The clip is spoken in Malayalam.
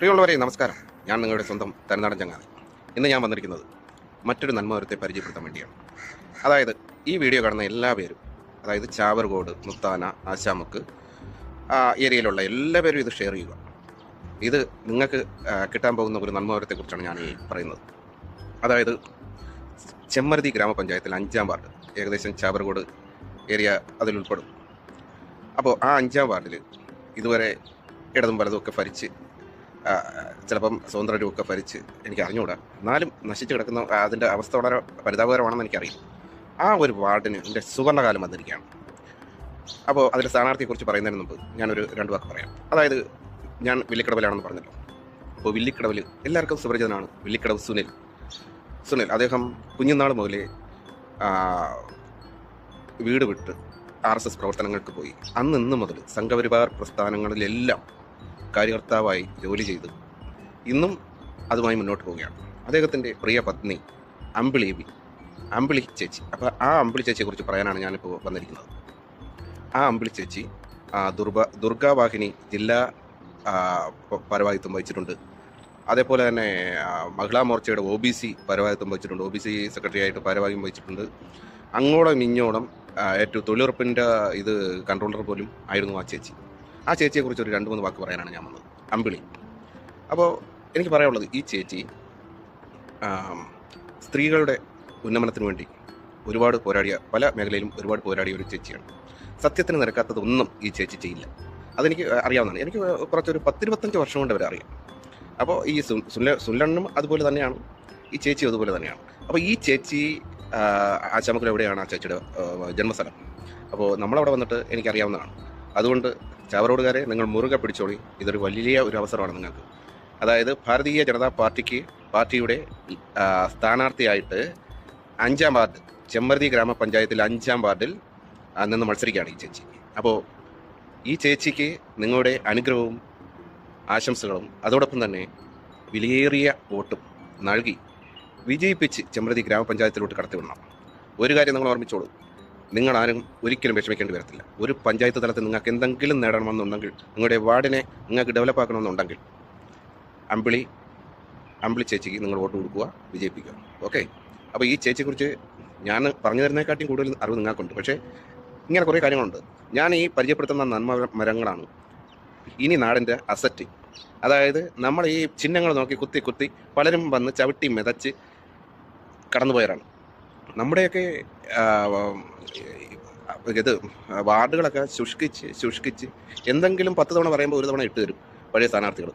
പ്രിയമുള്ളവരെ നമസ്കാരം. ഞാൻ നിങ്ങളുടെ സ്വന്തം തനിനാടൻ ചങ്ങാതി. ഇന്ന് ഞാൻ വന്നിരിക്കുന്നത് മറ്റൊരു നന്മവരത്തെ പരിചയപ്പെടുത്താൻ വേണ്ടിയാണ്. അതായത് ഈ വീഡിയോ കാണുന്ന എല്ലാ പേരും, അതായത് ചാവർകോട്, മുത്താന, ആശാമുക്ക് ഏരിയയിലുള്ള എല്ലാ പേരും ഇത് ഷെയർ ചെയ്യുക. ഇത് നിങ്ങൾക്ക് കിട്ടാൻ പോകുന്ന ഒരു നന്മവരത്തെക്കുറിച്ചാണ് ഞാൻ ഈ പറയുന്നത്. അതായത് ചെമ്മരുതി ഗ്രാമപഞ്ചായത്തിൽ 5-ാം വാർഡ്, ഏകദേശം ചാവർകോട് ഏരിയ അതിലുൾപ്പെടും. അപ്പോൾ ആ 5-ാം വാർഡിൽ ഇതുവരെ ഇടതും വലതും ഒക്കെ ഭരിച്ച്, ചിലപ്പം സ്വതന്ത്രരുമൊക്കെ ഭരിച്ച് എനിക്ക് അറിഞ്ഞുകൂടാ, എന്നാലും നശിച്ച് കിടക്കുന്ന അതിൻ്റെ അവസ്ഥ വളരെ പരിതാപകരമാണെന്ന് എനിക്കറിയാം. ആ ഒരു വാർഡിന് എൻ്റെ സുവർണ്ണകാലം വന്നിരിക്കുകയാണ്. അപ്പോൾ അതിൻ്റെ സ്ഥാനാർത്ഥിയെക്കുറിച്ച് പറയുന്നതിന് മുമ്പ് ഞാനൊരു 2 വാക്ക് പറയാം. അതായത് ഞാൻ വില്ലിക്കടവിലാണെന്ന് പറഞ്ഞല്ലോ. അപ്പോൾ വില്ലിക്കടവിൽ എല്ലാവർക്കും സുപരിചിതനാണ് വില്ലിക്കടവ് സുനിൽ. അദ്ദേഹം കുഞ്ഞുനാൾ മുതലേ വീട് വിട്ട് RSS പ്രവർത്തനങ്ങൾക്ക് പോയി. ഇന്ന് മുതൽ സംഘപരിവാർ പ്രസ്ഥാനങ്ങളിലെല്ലാം കാര്യകർത്താവായി ജോലി ചെയ്ത് ഇന്നും അതുമായി മുന്നോട്ട് പോവുകയാണ്. അദ്ദേഹത്തിൻ്റെ പ്രിയ പത്നി അമ്പിളി ചേച്ചി. അപ്പോൾ ആ അമ്പിളി ചേച്ചിയെക്കുറിച്ച് പറയാനാണ് ഞാനിപ്പോൾ വന്നിരിക്കുന്നത്. ആ അമ്പിളി ചേച്ചി ദുർഗാവാഹിനി ജില്ലാ ഭാരവാഹിത്വം വഹിച്ചിട്ടുണ്ട്. അതേപോലെ തന്നെ മഹിളാ മോർച്ചയുടെ OBC ഭാരവാഹിത്വം വഹിച്ചിട്ടുണ്ട്. OBC സെക്രട്ടറി ആയിട്ട് ഭാരവാഹിത്വം വഹിച്ചിട്ടുണ്ട്. അങ്ങോളം ഇങ്ങോളം ഏറ്റവും തൊഴിലുറപ്പിൻ്റെ ഇത് കൺട്രോളർ പോലും ആയിരുന്നു ആ ചേച്ചി. ആ ചേച്ചിയെക്കുറിച്ച് ഒരു 2-3 വാക്ക് പറയാനാണ് ഞാൻ വന്നത്. അമ്പിളി. അപ്പോൾ എനിക്ക് പറയാനുള്ളത്, ഈ ചേച്ചി സ്ത്രീകളുടെ ഉന്നമനത്തിന് വേണ്ടി ഒരുപാട് പോരാടിയ, പല മേഖലയിലും ഒരുപാട് പോരാടിയ ഒരു ചേച്ചിയാണ്. സത്യത്തിന് നിരക്കാത്തതൊന്നും ഈ ചേച്ചി ചെയ്യില്ല. അതെനിക്ക് അറിയാവുന്നതാണ്. എനിക്ക് കുറച്ചൊരു 10-25 വർഷം കൊണ്ട് വരെ അറിയാം. അപ്പോൾ ഈ സുല്ലണ്ണനും അതുപോലെ തന്നെയാണ്, ഈ ചേച്ചി അതുപോലെ തന്നെയാണ്. അപ്പോൾ ഈ ചേച്ചി ആശാമുക്കിൽ എവിടെയാണ് ആ ചേച്ചിയുടെ ജന്മസ്ഥലം. അപ്പോൾ നമ്മളവിടെ വന്നിട്ട് എനിക്കറിയാവുന്നതാണ്. അതുകൊണ്ട് ചാവറോടുകാരെ നിങ്ങൾ മുറുകെ പിടിച്ചോളി. ഇതൊരു വലിയ ഒരു അവസരമാണ് നിങ്ങൾക്ക്. അതായത് ഭാരതീയ ജനതാ പാർട്ടിയുടെ സ്ഥാനാർത്ഥിയായിട്ട് 5-ാം വാർഡ്, ചെമ്മരുതി ഗ്രാമപഞ്ചായത്തിൽ 5-ാം വാർഡിൽ നിന്ന് മത്സരിക്കുകയാണ് ഈ ചേച്ചി. അപ്പോൾ ഈ ചേച്ചിക്ക് നിങ്ങളുടെ അനുഗ്രഹവും ആശംസകളും അതോടൊപ്പം തന്നെ വിലയേറിയ വോട്ടും നൽകി വിജയിപ്പിച്ച് ചെമ്മരുതി ഗ്രാമപഞ്ചായത്തിലോട്ട് കടത്തിവിടണം. ഒരു കാര്യം നിങ്ങൾ ഓർമ്മിച്ചോളൂ, നിങ്ങൾ ആരും ഒരിക്കലും വിഷമിക്കേണ്ടി വരത്തില്ല. ഒരു പഞ്ചായത്ത് തലത്തിൽ നിങ്ങൾക്ക് എന്തെങ്കിലും നേടണമെന്നുണ്ടെങ്കിൽ, നിങ്ങളുടെ വാർഡിനെ നിങ്ങൾക്ക് ഡെവലപ്പ് ആക്കണമെന്നുണ്ടെങ്കിൽ അമ്പിളി ചേച്ചിക്ക് നിങ്ങൾ വോട്ട് കൊടുക്കുക, വിജയിപ്പിക്കുക. ഓക്കെ. അപ്പോൾ ഈ ചേച്ചിയെക്കുറിച്ച് ഞാൻ പറഞ്ഞു തരുന്നതിനെക്കാട്ടിയും കൂടുതൽ അറിവ് നിങ്ങൾക്കുണ്ട്. പക്ഷേ ഇങ്ങനെ കുറേ കാര്യങ്ങളുണ്ട്. ഞാൻ ഈ പരിചയപ്പെടുത്തുന്ന നന്മ മരങ്ങളാണ് ഇനി നാടിൻ്റെ അസറ്റ്. അതായത് നമ്മൾ ഈ ചിഹ്നങ്ങൾ നോക്കി കുത്തി പലരും വന്ന് ചവിട്ടി മെതച്ച് കടന്നുപോയവരാണ്. നമ്മുടെയൊക്കെ ഇത് വാർഡുകളൊക്കെ ശുഷ്കിച്ച് എന്തെങ്കിലും 10 തവണ പറയുമ്പോൾ 1 തവണ ഇട്ട് തരും പഴയ സ്ഥാനാർത്ഥികൾ.